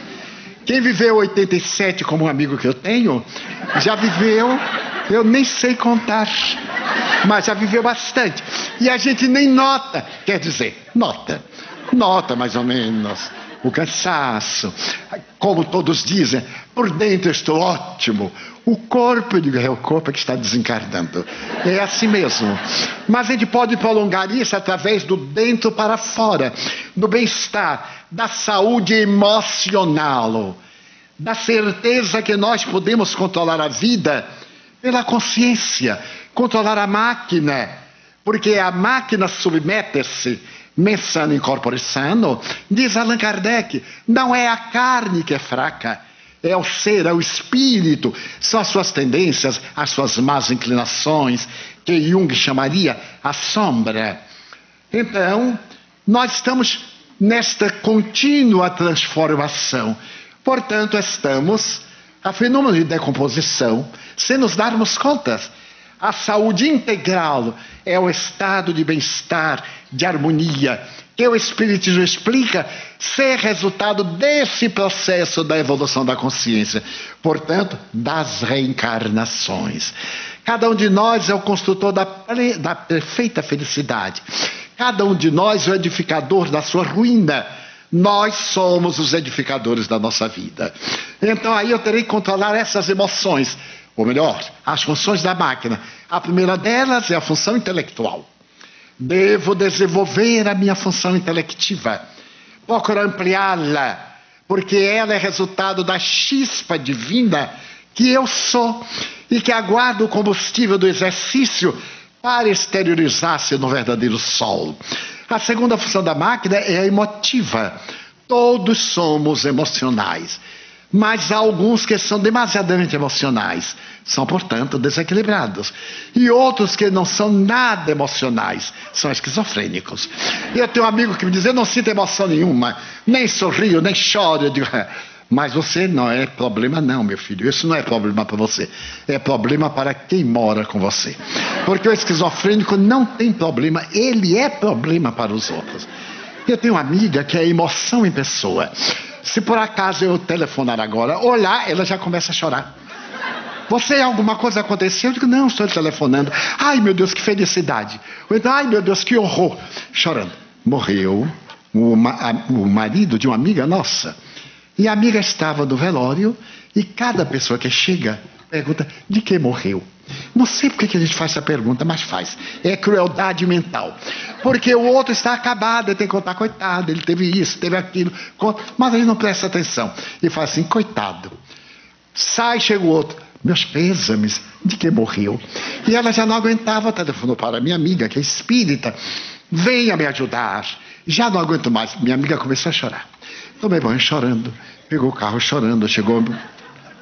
Quem viveu 87, como um amigo que eu tenho, já viveu, eu nem sei contar, mas já viveu bastante. E a gente nem nota, quer dizer, nota mais ou menos o cansaço. Como todos dizem, por dentro estou ótimo. O corpo, eu digo, é o corpo que está desencarnando. É assim mesmo. Mas a gente pode prolongar isso através do dentro para fora, do bem-estar, da saúde emocional, da certeza que nós podemos controlar a vida pela consciência, controlar a máquina, porque a máquina submete-se, mensano in corpore sano, diz Allan Kardec, não é a carne que é fraca, é o ser, é o espírito, são as suas tendências, as suas más inclinações, que Jung chamaria a sombra. Então, nós estamos nesta contínua transformação. Portanto, estamos a fenômeno de decomposição, sem nos darmos conta. A saúde integral é o estado de bem-estar, de harmonia, que o Espiritismo explica ser resultado desse processo da evolução da consciência, portanto, das reencarnações. Cada um de nós é o construtor da perfeita felicidade. Cada um de nós é o edificador da sua ruína. Nós somos os edificadores da nossa vida. Então aí eu terei que controlar essas emoções, ou melhor, as funções da máquina. A primeira delas é a função intelectual. Devo desenvolver a minha função intelectiva, procurar ampliá-la, porque ela é resultado da chispa divina que eu sou e que aguarda o combustível do exercício para exteriorizar-se no verdadeiro sol. A segunda função da máquina é a emotiva. Todos somos emocionais, mas há alguns que são demasiadamente emocionais, são, portanto, desequilibrados. E outros que não são nada emocionais, são esquizofrênicos. Eu tenho um amigo que me diz, eu não sinto emoção nenhuma, nem sorrio, nem choro. Eu digo, mas você não é problema não, meu filho, isso não é problema para você, é problema para quem mora com você. Porque o esquizofrênico não tem problema, ele é problema para os outros. Eu tenho uma amiga que é emoção em pessoa. Se por acaso eu telefonar agora, olhar, ela já começa a chorar. Você, alguma coisa aconteceu? Eu digo, não, estou telefonando. Ai, meu Deus, que felicidade. Ou então, ai, meu Deus, que horror. Chorando. Morreu o marido de uma amiga nossa. E a amiga estava no velório e cada pessoa que chega pergunta, de que morreu? Não sei porque que a gente faz essa pergunta, mas faz. É crueldade mental. Porque o outro está acabado, ele tem que contar, coitado, ele teve isso, teve aquilo. Mas ele não presta atenção. E fala assim, coitado. Sai, chega o outro. meus pêsames de que morreu. E ela já não aguentava, telefonou para minha amiga, que é espírita, venha me ajudar. Já não aguento mais. Minha amiga começou a chorar. Tomei banho chorando, pegou o carro chorando, chegou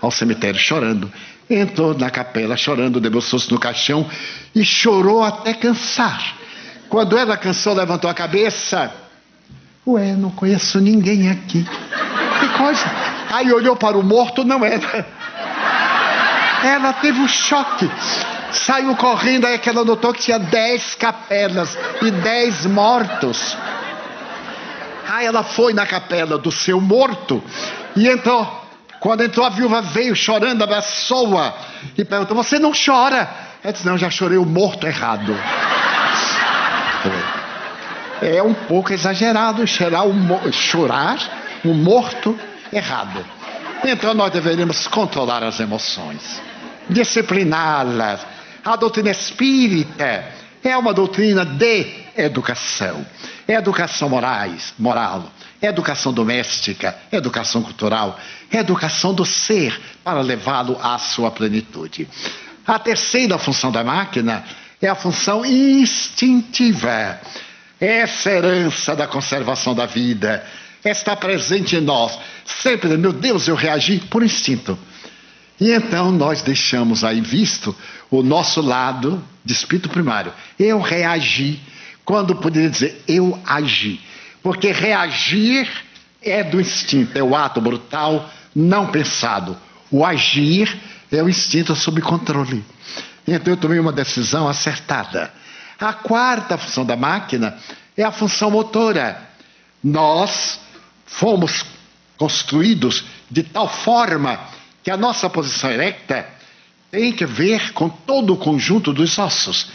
ao cemitério chorando, entrou na capela chorando, debruçou-se no caixão e chorou até cansar. Quando ela cansou, levantou a cabeça. Ué, não conheço ninguém aqui. Que coisa. Aí olhou para o morto, não era. Ela teve um choque. Saiu correndo, aí que ela notou que tinha 10 capelas e 10 mortos. Aí ela foi na capela do seu morto e entrou. Quando entrou, a viúva veio chorando, abraçou-a e perguntou: você não chora? Ela disse: não, já chorei o morto errado. É um pouco exagerado chorar o morto errado. Então nós deveríamos controlar as emoções, discipliná-las. A doutrina espírita é uma doutrina de educação. É educação moral, é educação doméstica, é educação cultural, é educação do ser para levá-lo à sua plenitude. A terceira função da máquina é a função instintiva. Essa herança da conservação da vida está presente em nós. Sempre, meu Deus, eu reagi por instinto. E então nós deixamos aí visto o nosso lado de espírito primário. Eu reagi, quando poderia dizer eu agi. Porque reagir é do instinto, é o ato brutal não pensado. O agir é o instinto sob controle. Então eu tomei uma decisão acertada. A quarta função da máquina é a função motora. Nós fomos construídos de tal forma que a nossa posição erecta tem que ver com todo o conjunto dos ossos.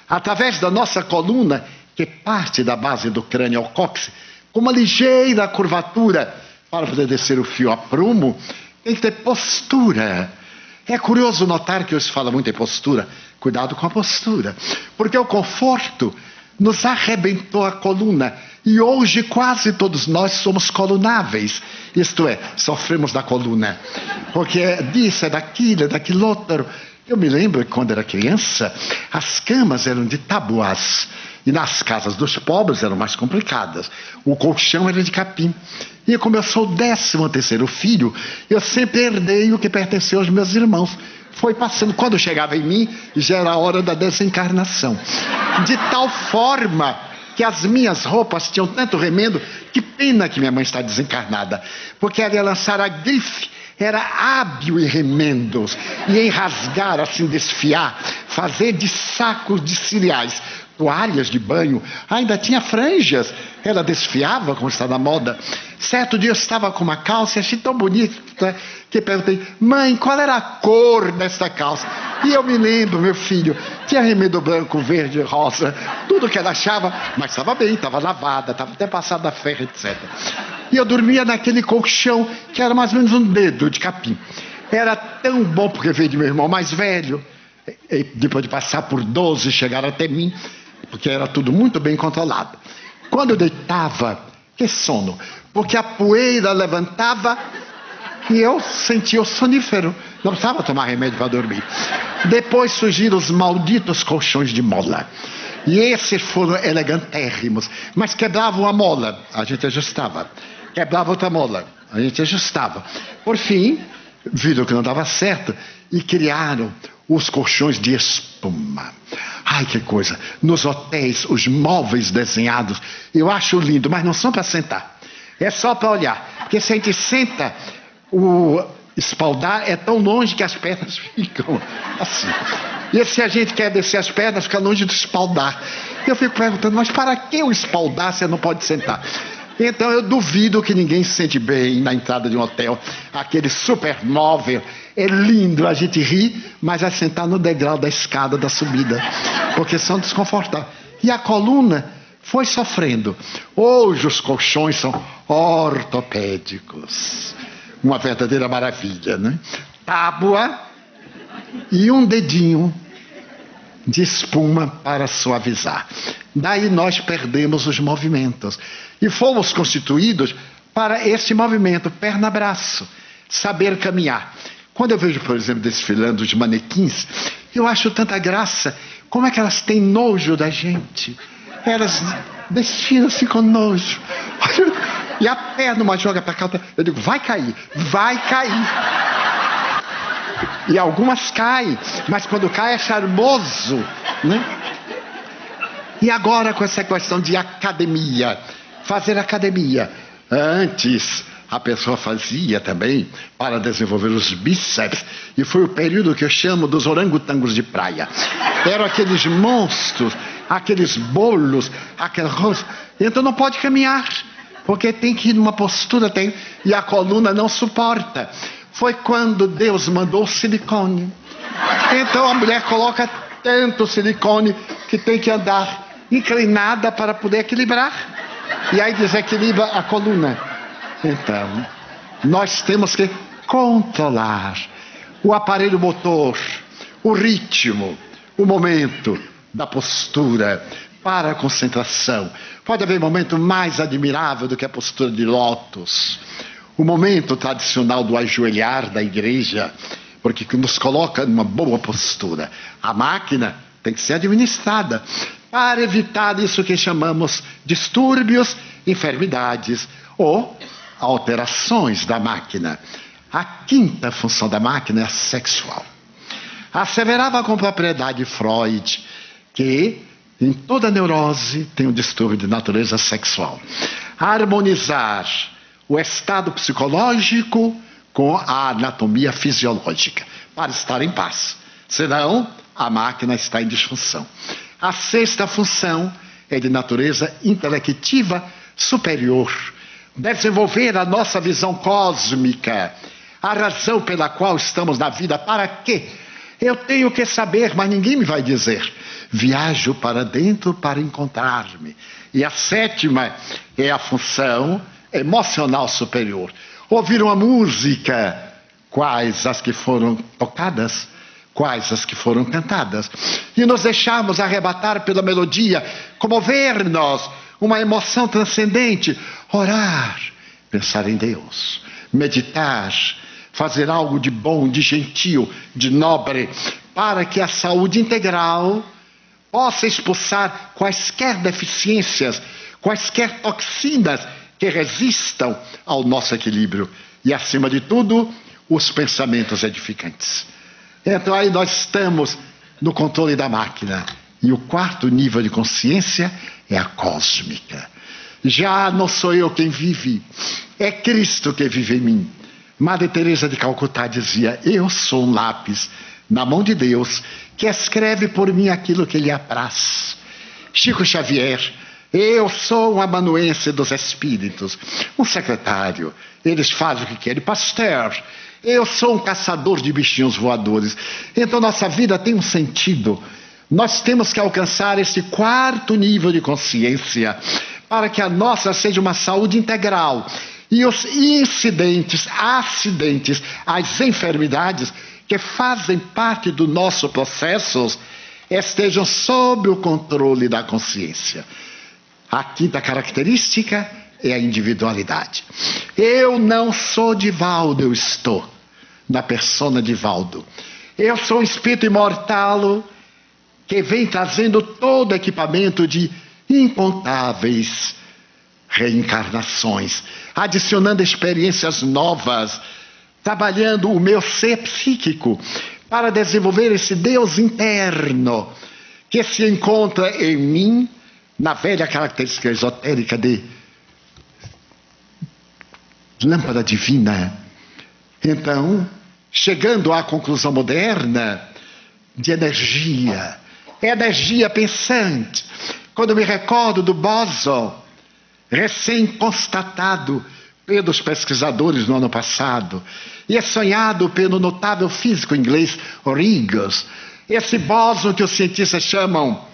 Através da nossa coluna, que parte da base do crânio ao cóccix, com uma ligeira curvatura para poder descer o fio a prumo, tem que ter postura. É curioso notar que hoje se fala muito em postura. Cuidado com a postura, porque o conforto nos arrebentou a coluna e hoje quase todos nós somos colunáveis, isto é, sofremos da coluna, porque é disso, é daquilo outro. Eu me lembro que quando era criança, as camas eram de tabuás e nas casas dos pobres eram mais complicadas. O colchão era de capim. E como eu sou o 13º filho, eu sempre herdei o que pertenceu aos meus irmãos. Foi passando, quando chegava em mim, já era a hora da desencarnação. De tal forma que as minhas roupas tinham tanto remendo, que pena que minha mãe está desencarnada, porque ela ia lançar a grife, era hábil em remendos, e em rasgar, assim, desfiar, fazer de sacos de cereais, toalhas de banho, ainda tinha franjas, ela desfiava, como está na moda. Certo dia eu estava com uma calça e achei tão bonita que perguntei: mãe, qual era a cor dessa calça? E eu me lembro, meu filho, tinha remendo branco, verde, rosa, tudo que ela achava, mas estava bem, estava lavada, estava até passada a ferro, etc. E eu dormia naquele colchão que era mais ou menos um dedo de capim. Era tão bom porque veio de meu irmão mais velho, e depois de passar por 12, chegaram até mim, porque era tudo muito bem controlado. Quando eu deitava, que sono, porque a poeira levantava e eu sentia o sonífero, não precisava tomar remédio para dormir. Depois surgiram os malditos colchões de mola, e esses foram elegantérrimos, mas quebravam a mola, a gente ajustava, quebrava outra mola, a gente ajustava. Por fim, viram que não dava certo e criaram os colchões de espuma. Ai, que coisa! Nos hotéis, os móveis desenhados, eu acho lindo, mas não são para sentar. É só para olhar. Porque se a gente senta, o espaldar é tão longe que as pernas ficam assim. E se a gente quer descer as pernas, fica longe do espaldar. Eu fico perguntando, mas para que o espaldar se você não pode sentar? Então eu duvido que ninguém se sente bem na entrada de um hotel. Aquele super móvel é lindo, a gente ri, mas é sentar no degrau da escada da subida, porque são desconfortáveis. E a coluna foi sofrendo. Hoje os colchões são ortopédicos. Uma verdadeira maravilha, né? Tábua e um dedinho de espuma para suavizar. Daí nós perdemos os movimentos. E fomos constituídos para esse movimento, perna-braço, saber caminhar. Quando eu vejo, por exemplo, desfilando os manequins, eu acho tanta graça. Como é que elas têm nojo da gente? Elas desfilam assim com nojo. E a perna uma joga para cá, outra. Eu digo, vai cair, vai cair. E algumas caem, mas quando cai é charmoso, né? E agora com essa questão de academia, fazer academia. Antes a pessoa fazia também para desenvolver os bíceps, e foi o período que eu chamo dos orangotangos de praia. Eram aqueles monstros, aqueles bolos, aquela rosa. Então não pode caminhar, porque tem que ir numa postura, e a coluna não suporta. Foi quando Deus mandou o silicone. Então a mulher coloca tanto silicone que tem que andar inclinada para poder equilibrar. E aí desequilibra a coluna. Então, nós temos que controlar o aparelho motor, o ritmo, o momento da postura para a concentração. Pode haver momento mais admirável do que a postura de lótus. O momento tradicional do ajoelhar da igreja, porque nos coloca numa boa postura. A máquina tem que ser administrada para evitar isso que chamamos distúrbios, enfermidades ou alterações da máquina. A quinta função da máquina é a sexual. Asseverava com propriedade Freud que em toda neurose tem um distúrbio de natureza sexual. Harmonizar o estado psicológico com a anatomia fisiológica para estar em paz. Senão, a máquina está em disfunção. A sexta função é de natureza intelectiva superior. Desenvolver a nossa visão cósmica, a razão pela qual estamos na vida. Para quê? Eu tenho que saber, mas ninguém me vai dizer. Viajo para dentro para encontrar-me. E a sétima é a função emocional superior. Ouvir uma música, quais as que foram tocadas, quais as que foram cantadas, e nos deixarmos arrebatar pela melodia, comover-nos, uma emoção transcendente, orar, pensar em Deus, meditar, fazer algo de bom, de gentil, de nobre, para que a saúde integral possa expulsar quaisquer deficiências, quaisquer toxinas que resistam ao nosso equilíbrio. E, acima de tudo, os pensamentos edificantes. Então aí nós estamos no controle da máquina. E o quarto nível de consciência é a cósmica. Já não sou eu quem vive, é Cristo que vive em mim. Madre Teresa de Calcutá dizia, eu sou um lápis na mão de Deus que escreve por mim aquilo que lhe apraz. Chico Xavier, eu sou um amanuense dos espíritos, um secretário, eles fazem o que querem. Pasteur, eu sou um caçador de bichinhos voadores. Então nossa vida tem um sentido. Nós temos que alcançar esse quarto nível de consciência para que a nossa seja uma saúde integral. E os incidentes, acidentes, as enfermidades que fazem parte do nosso processo estejam sob o controle da consciência. A quinta característica é a individualidade. Eu não sou Divaldo, eu estou na persona Divaldo. Eu sou um espírito imortal que vem trazendo todo equipamento de incontáveis reencarnações, adicionando experiências novas, trabalhando o meu ser psíquico para desenvolver esse Deus interno que se encontra em mim, na velha característica esotérica de lâmpada divina. Então, chegando à conclusão moderna de energia, energia pensante. Quando me recordo do bóson, recém-constatado pelos pesquisadores no ano passado, e é sonhado pelo notável físico inglês Origus, esse bóson que os cientistas chamam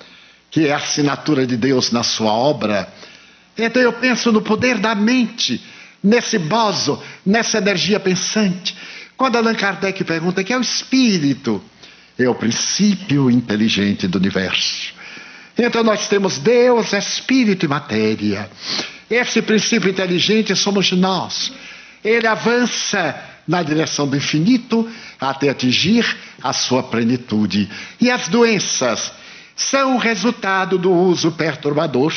que é a assinatura de Deus na sua obra. Então eu penso no poder da mente, nesse bóson, nessa energia pensante. Quando Allan Kardec pergunta o que é o espírito, é o princípio inteligente do universo. Então nós temos Deus, espírito e matéria. Esse princípio inteligente somos nós. Ele avança na direção do infinito até atingir a sua plenitude. E as doenças são o resultado do uso perturbador,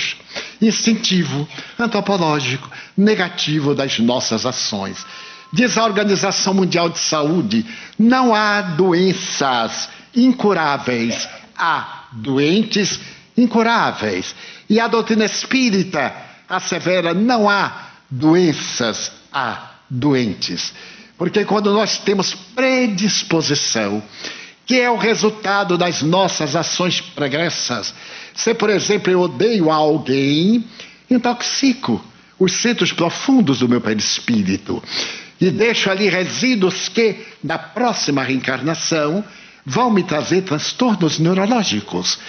instintivo, antropológico, negativo das nossas ações. Diz a Organização Mundial de Saúde: não há doenças incuráveis, há doentes incuráveis. E a doutrina espírita assevera: não há doenças, há doentes. Porque quando nós temos predisposição, que é o resultado das nossas ações pregressas, se, por exemplo, eu odeio alguém, intoxico os centros profundos do meu perispírito e deixo ali resíduos que, na próxima reencarnação, vão me trazer transtornos neurológicos.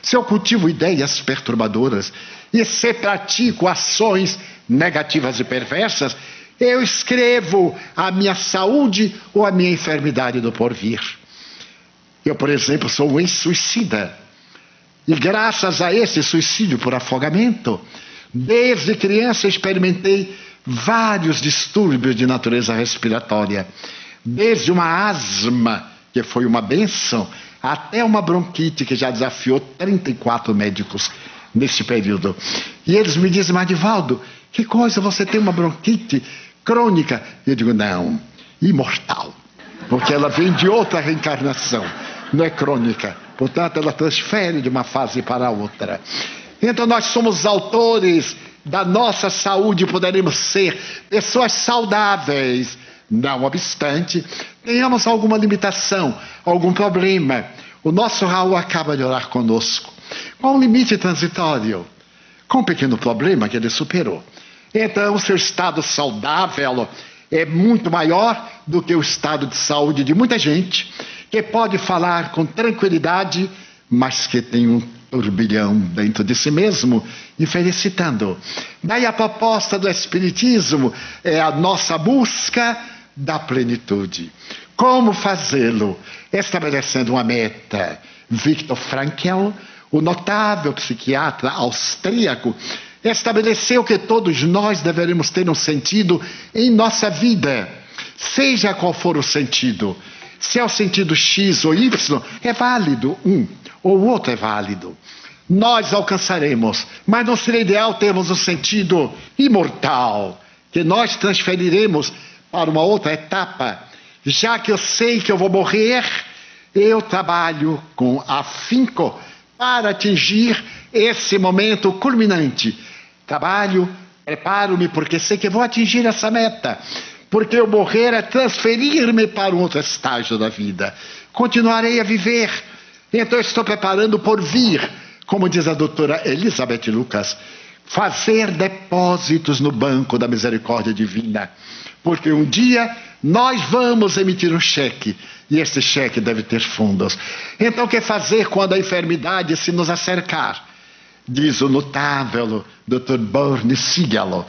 Se eu cultivo ideias perturbadoras e se pratico ações negativas e perversas, eu escrevo a minha saúde ou a minha enfermidade do porvir. Eu, por exemplo, sou um ex-suicida. E graças a esse suicídio por afogamento, desde criança experimentei vários distúrbios de natureza respiratória. Desde uma asma, que foi uma bênção, até uma bronquite que já desafiou 34 médicos nesse período. E eles me dizem: mas Divaldo, que coisa, você tem uma bronquite crônica? Eu digo: não, imortal, porque ela vem de outra reencarnação, não é crônica, portanto ela transfere de uma fase para a outra. Então nós somos autores da nossa saúde, poderemos ser pessoas saudáveis. Não obstante, tenhamos alguma limitação, algum problema. O nosso Raul acaba de orar conosco, com um limite transitório, com um pequeno problema que ele superou. Então o seu estado saudável é muito maior do que o estado de saúde de muita gente, que pode falar com tranquilidade, mas que tem um turbilhão dentro de si mesmo e felicitando. Daí a proposta do Espiritismo é a nossa busca da plenitude. Como fazê-lo? Estabelecendo uma meta. Viktor Frankl, o notável psiquiatra austríaco, estabeleceu que todos nós deveremos ter um sentido em nossa vida, seja qual for o sentido. Se é o sentido X ou Y, é válido um, ou o outro é válido. Nós alcançaremos, mas não seria ideal termos um sentido imortal, que nós transferiremos para uma outra etapa. Já que eu sei que eu vou morrer, eu trabalho com afinco para atingir esse momento culminante. Trabalho, preparo-me porque sei que vou atingir essa meta. Porque eu morrer é transferir-me para um outro estágio da vida. Continuarei a viver. Então eu estou preparando por vir, como diz a doutora Elizabeth Lucas, fazer depósitos no banco da misericórdia divina. Porque um dia nós vamos emitir um cheque, e esse cheque deve ter fundos. Então o que fazer quando a enfermidade se nos acercar? Diz o notável Dr. Bernie Siegel: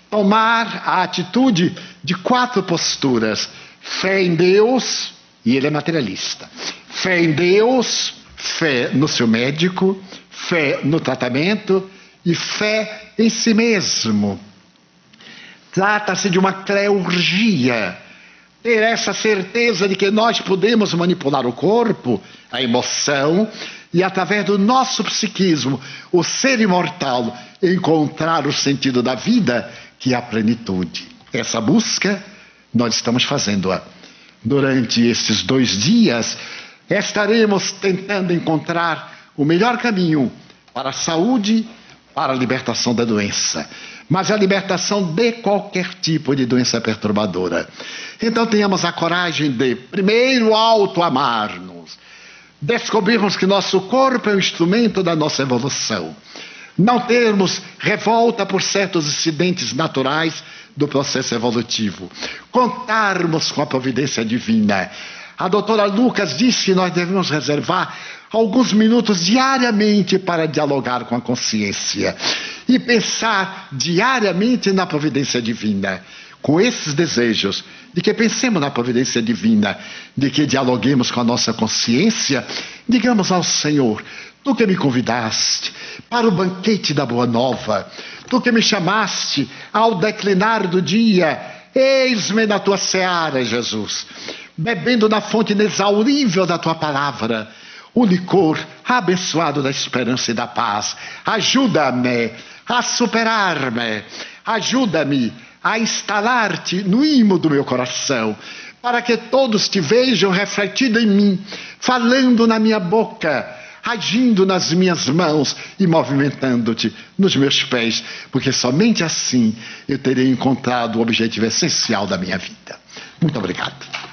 tomar a atitude de 4 posturas: fé em Deus, e ele é materialista, fé em Deus, fé no seu médico, fé no tratamento e fé em si mesmo. Trata-se de uma cleurgia, ter essa certeza de que nós podemos manipular o corpo, a emoção, e através do nosso psiquismo, o ser imortal, encontrar o sentido da vida, que é a plenitude. Essa busca nós estamos fazendo-a. Durante esses 2 dias, estaremos tentando encontrar o melhor caminho para a saúde, para a libertação da doença, mas a libertação de qualquer tipo de doença perturbadora. Então tenhamos a coragem de, primeiro, auto-amar-nos, descobrirmos que nosso corpo é um instrumento da nossa evolução, não termos revolta por certos incidentes naturais do processo evolutivo, contarmos com a providência divina. A doutora Lucas disse que nós devemos reservar alguns minutos diariamente para dialogar com a consciência e pensar diariamente na providência divina. Com esses desejos de que pensemos na providência divina, de que dialoguemos com a nossa consciência, digamos ao Senhor: tu que me convidaste para o banquete da Boa Nova, tu que me chamaste ao declinar do dia Eis-me na tua seara, Jesus, bebendo na fonte inexaurível da tua palavra, o licor abençoado da esperança e da paz. Ajuda-me a superar-me, ajuda-me a instalar-te no imo do meu coração, para que todos te vejam refletido em mim, falando na minha boca, agindo nas minhas mãos e movimentando-te nos meus pés, porque somente assim eu terei encontrado o objetivo essencial da minha vida. Muito obrigado.